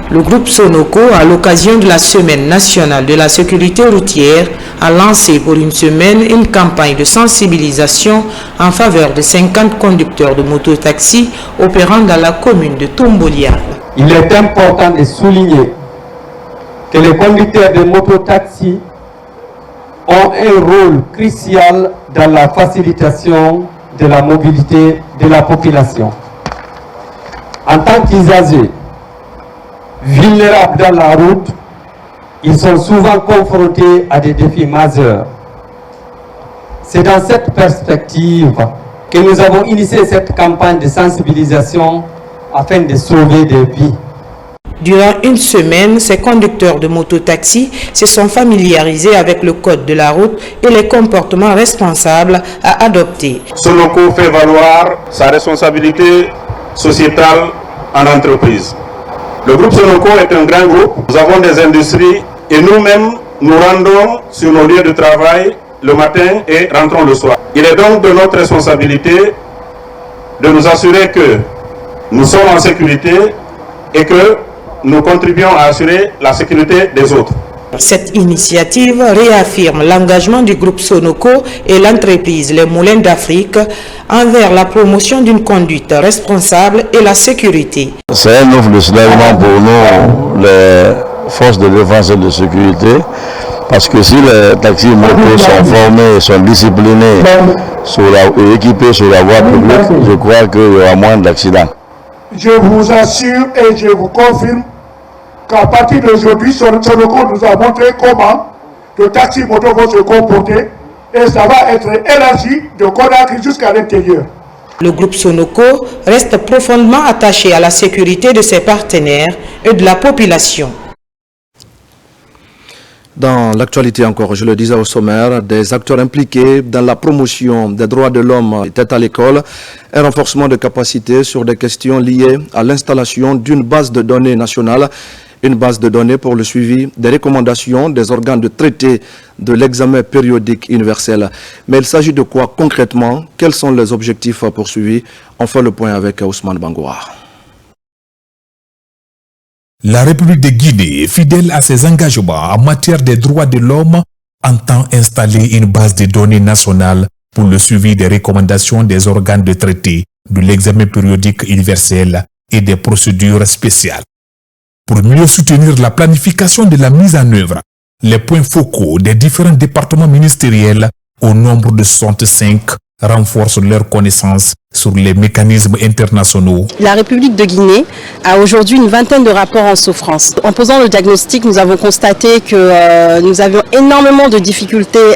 le groupe Sonoko, à l'occasion de la Semaine nationale de la sécurité routière, a lancé pour une semaine une campagne de sensibilisation en faveur de 50 conducteurs de mototaxi opérant dans la commune de Tombolia. Il est important de souligner que les conducteurs de mototaxi ont un rôle crucial dans la facilitation de la mobilité de la population. En tant qu'usagers vulnérables dans la route, ils sont souvent confrontés à des défis majeurs. C'est dans cette perspective que nous avons initié cette campagne de sensibilisation afin de sauver des vies. Durant une semaine, ces conducteurs de mototaxi se sont familiarisés avec le code de la route et les comportements responsables à adopter. Sonoco fait valoir sa responsabilité sociétale en entreprise. Le groupe Sonoco est un grand groupe. Nous avons des industries et nous-mêmes nous rendons sur nos lieux de travail le matin et rentrons le soir. Il est donc de notre responsabilité de nous assurer que nous sommes en sécurité et que nous contribuons à assurer la sécurité des autres. Cette initiative réaffirme l'engagement du groupe Sonoco et l'entreprise Les Moulins d'Afrique envers la promotion d'une conduite responsable et la sécurité. C'est un offre de soulagement pour nous, les forces de défense et de sécurité, parce que si les taxis motos sont formés, sont disciplinés et équipés sur la voie publique, je crois qu'il y aura moins d'accidents. Je vous assure et je vous confirme qu'à partir d'aujourd'hui, Sonoco nous a montré comment le taxi moto va se comporter et ça va être élargi de Conakry jusqu'à l'intérieur. Le groupe Sonoco reste profondément attaché à la sécurité de ses partenaires et de la population. Dans l'actualité encore, je le disais au sommaire, des acteurs impliqués dans la promotion des droits de l'homme étaient à l'école. Un renforcement de capacités sur des questions liées à l'installation d'une base de données nationale, une base de données pour le suivi des recommandations des organes de traité de l'examen périodique universel. Mais il s'agit de quoi concrètement? Quels sont les objectifs poursuivis? On fait le point avec Ousmane Bangoura. La République de Guinée, fidèle à ses engagements en matière des droits de l'homme, entend installer une base de données nationale pour le suivi des recommandations des organes de traité de l'examen périodique universel et des procédures spéciales. Pour mieux soutenir la planification de la mise en œuvre, les points focaux des différents départements ministériels au nombre de 65 renforcent leurs connaissances sur les mécanismes internationaux. La République de Guinée a aujourd'hui une vingtaine de rapports en souffrance. En posant le diagnostic, nous avons constaté que nous avions énormément de difficultés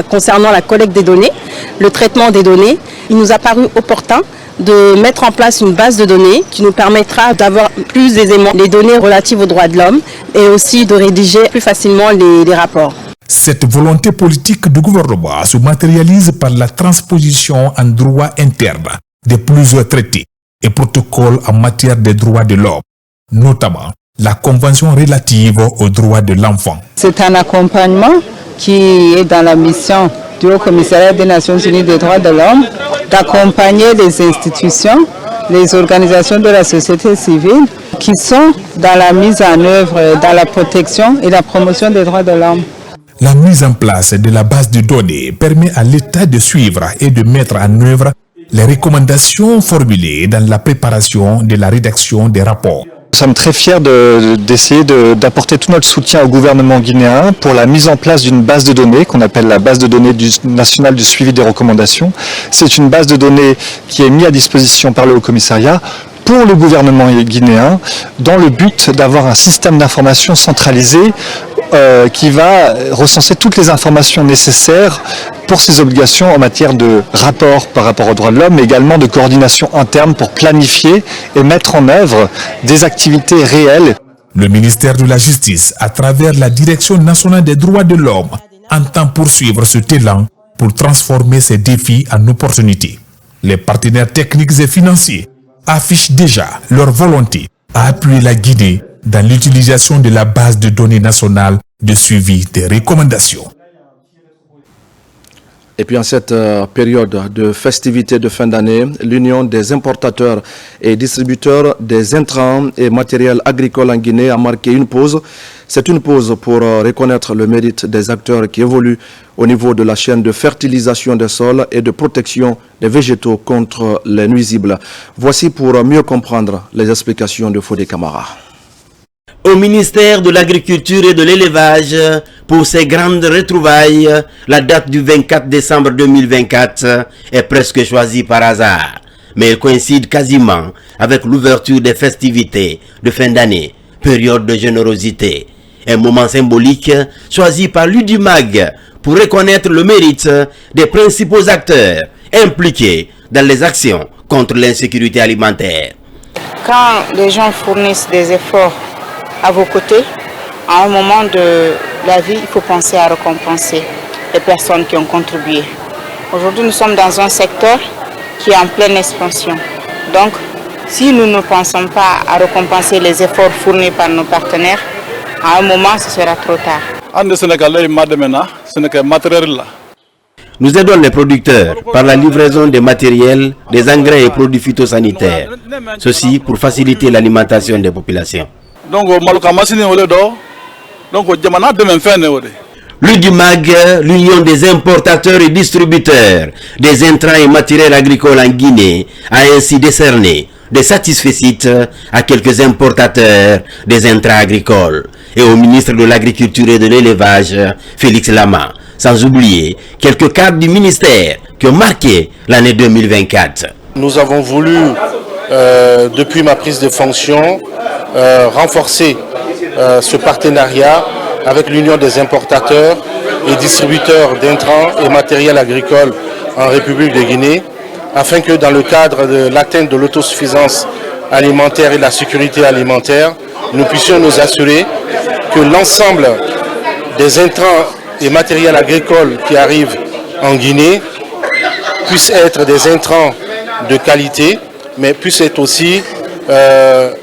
concernant la collecte des données, le traitement des données. Il nous a paru opportun de mettre en place une base de données qui nous permettra d'avoir plus aisément les données relatives aux droits de l'homme et aussi de rédiger plus facilement les rapports. Cette volonté politique du gouvernement se matérialise par la transposition en droit interne de plusieurs traités et protocoles en matière des droits de l'homme, notamment la Convention relative aux droits de l'enfant. C'est un accompagnement qui est dans la mission du Haut-Commissariat des Nations Unies des droits de l'homme d'accompagner les institutions, les organisations de la société civile qui sont dans la mise en œuvre, dans la protection et la promotion des droits de l'homme. La mise en place de la base de données permet à l'État de suivre et de mettre en œuvre les recommandations formulées dans la préparation de la rédaction des rapports. Nous sommes très fiers d'essayer d'apporter tout notre soutien au gouvernement guinéen pour la mise en place d'une base de données qu'on appelle la base de données nationale du suivi des recommandations. C'est une base de données qui est mise à disposition par le Haut-Commissariat pour le gouvernement guinéen dans le but d'avoir un système d'information centralisé qui va recenser toutes les informations nécessaires pour ses obligations en matière de rapport par rapport aux droits de l'homme, mais également de coordination interne pour planifier et mettre en œuvre des activités réelles. Le ministère de la Justice, à travers la Direction nationale des droits de l'homme, entend poursuivre ce élan pour transformer ces défis en opportunités. Les partenaires techniques et financiers affichent déjà leur volonté à appuyer la Guinée dans l'utilisation de la base de données nationale de suivi des recommandations. Et puis en cette période de festivités de fin d'année, l'Union des importateurs et distributeurs des intrants et matériels agricoles en Guinée a marqué une pause. C'est une pause pour reconnaître le mérite des acteurs qui évoluent au niveau de la chaîne de fertilisation des sols et de protection des végétaux contre les nuisibles. Voici pour mieux comprendre les explications de Fodé Camara. Au ministère de l'Agriculture et de l'Élevage, pour ces grandes retrouvailles, la date du 24 décembre 2024 est presque choisie par hasard, mais elle coïncide quasiment avec l'ouverture des festivités de fin d'année, période de générosité. Un moment symbolique choisi par l'UDIMAG pour reconnaître le mérite des principaux acteurs impliqués dans les actions contre l'insécurité alimentaire. Quand les gens fournissent des efforts à vos côtés. À un moment de la vie, il faut penser à récompenser les personnes qui ont contribué. Aujourd'hui, nous sommes dans un secteur qui est en pleine expansion. Donc, si nous ne pensons pas à récompenser les efforts fournis par nos partenaires, à un moment, ce sera trop tard. Nous aidons les producteurs par la livraison des matériels, des engrais et produits phytosanitaires. Ceci pour faciliter l'alimentation des populations. L'UDIMAG, l'Union des importateurs et distributeurs des intrants et matériels agricoles en Guinée, a ainsi décerné des satisfecit à quelques importateurs des intrants agricoles et au ministre de l'Agriculture et de l'Élevage, Félix Lama, sans oublier quelques cadres du ministère qui ont marqué l'année 2024. Nous avons voulu, depuis ma prise de fonction, renforcer ce partenariat avec l'Union des importateurs et distributeurs d'intrants et matériel agricole en République de Guinée, afin que dans le cadre de l'atteinte de l'autosuffisance alimentaire et de la sécurité alimentaire, nous puissions nous assurer que l'ensemble des intrants et matériel agricole qui arrivent en Guinée puissent être des intrants de qualité, mais puissent être aussi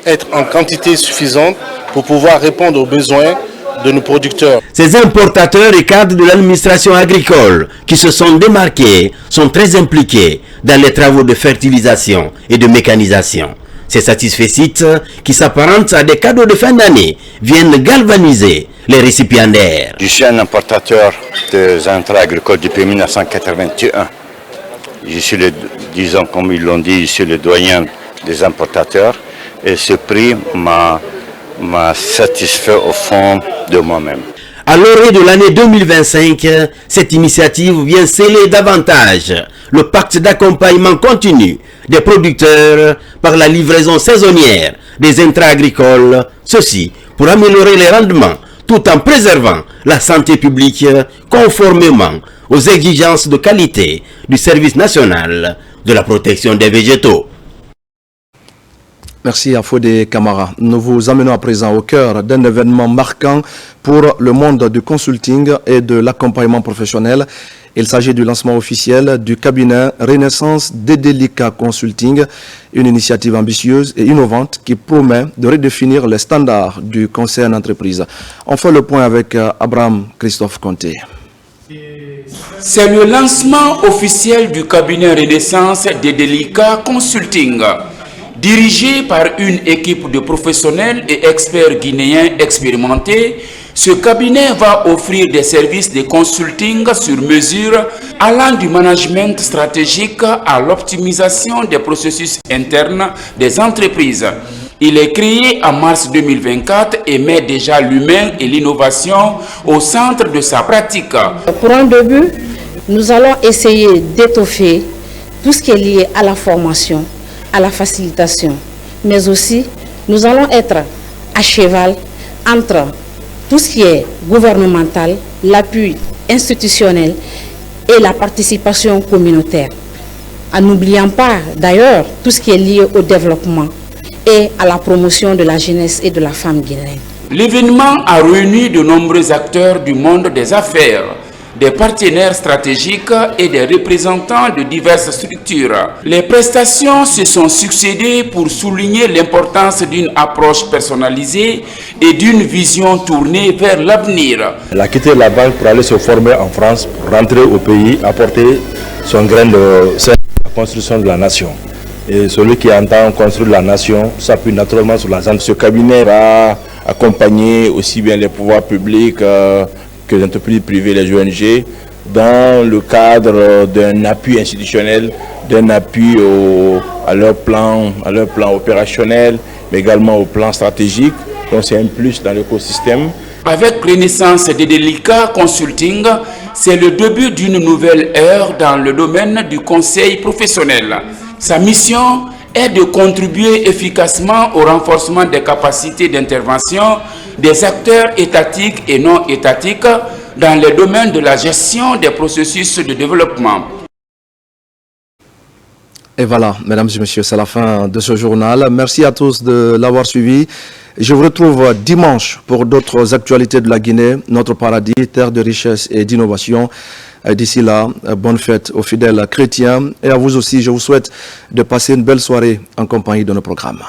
être en quantité suffisante pour pouvoir répondre aux besoins de nos producteurs. Ces importateurs et cadres de l'administration agricole qui se sont démarqués sont très impliqués dans les travaux de fertilisation et de mécanisation. Ces satisfecit qui s'apparentent à des cadeaux de fin d'année viennent galvaniser les récipiendaires. Je suis un importateur des intrants agricoles depuis 1981. Je suis disons comme ils l'ont dit, je suis le doyen des importateurs et ce prix m'a satisfait au fond de moi-même. À l'orée de l'année 2025, cette initiative vient sceller davantage le pacte d'accompagnement continu des producteurs par la livraison saisonnière des intrants agricoles, ceci pour améliorer les rendements tout en préservant la santé publique conformément aux exigences de qualité du Service national de la protection des végétaux. Merci à Fodé Camara. Nous vous amenons à présent au cœur d'un événement marquant pour le monde du consulting et de l'accompagnement professionnel. Il s'agit du lancement officiel du cabinet Renaissance Dedelica Consulting, une initiative ambitieuse et innovante qui promet de redéfinir les standards du conseil en entreprise. On fait le point avec Abraham Christophe Conté. C'est le lancement officiel du cabinet Renaissance Dedelica Consulting. Dirigé par une équipe de professionnels et experts guinéens expérimentés, ce cabinet va offrir des services de consulting sur mesure allant du management stratégique à l'optimisation des processus internes des entreprises. Il est créé en mars 2024 et met déjà l'humain et l'innovation au centre de sa pratique. Pour un début, nous allons essayer d'étoffer tout ce qui est lié à la formation, à la facilitation, mais aussi nous allons être à cheval entre tout ce qui est gouvernemental, l'appui institutionnel et la participation communautaire. En n'oubliant pas d'ailleurs tout ce qui est lié au développement et à la promotion de la jeunesse et de la femme guinéenne. L'événement a réuni de nombreux acteurs du monde des affaires, des partenaires stratégiques et des représentants de diverses structures. Les prestations se sont succédées pour souligner l'importance d'une approche personnalisée et d'une vision tournée vers l'avenir. Elle a quitté la banque pour aller se former en France, pour rentrer au pays, apporter son grain de la construction de la nation. Et celui qui entend construire la nation s'appuie naturellement sur la zone. Ce cabinet va accompagner aussi bien les pouvoirs publics que les entreprises privées, les ONG, dans le cadre d'un appui institutionnel, d'un appui à leur plan opérationnel, mais également au plan stratégique. Donc c'est un plus dans l'écosystème. Avec Renaissance Dedelica Consulting, c'est le début d'une nouvelle ère dans le domaine du conseil professionnel. Sa mission est de contribuer efficacement au renforcement des capacités d'intervention des acteurs étatiques et non étatiques dans les domaines de la gestion des processus de développement. Et voilà, mesdames et messieurs, c'est la fin de ce journal. Merci à tous de l'avoir suivi. Je vous retrouve dimanche pour d'autres actualités de la Guinée, notre paradis, terre de richesse et d'innovation. D'ici là, bonne fête aux fidèles chrétiens. Et à vous aussi, je vous souhaite de passer une belle soirée en compagnie de nos programmes.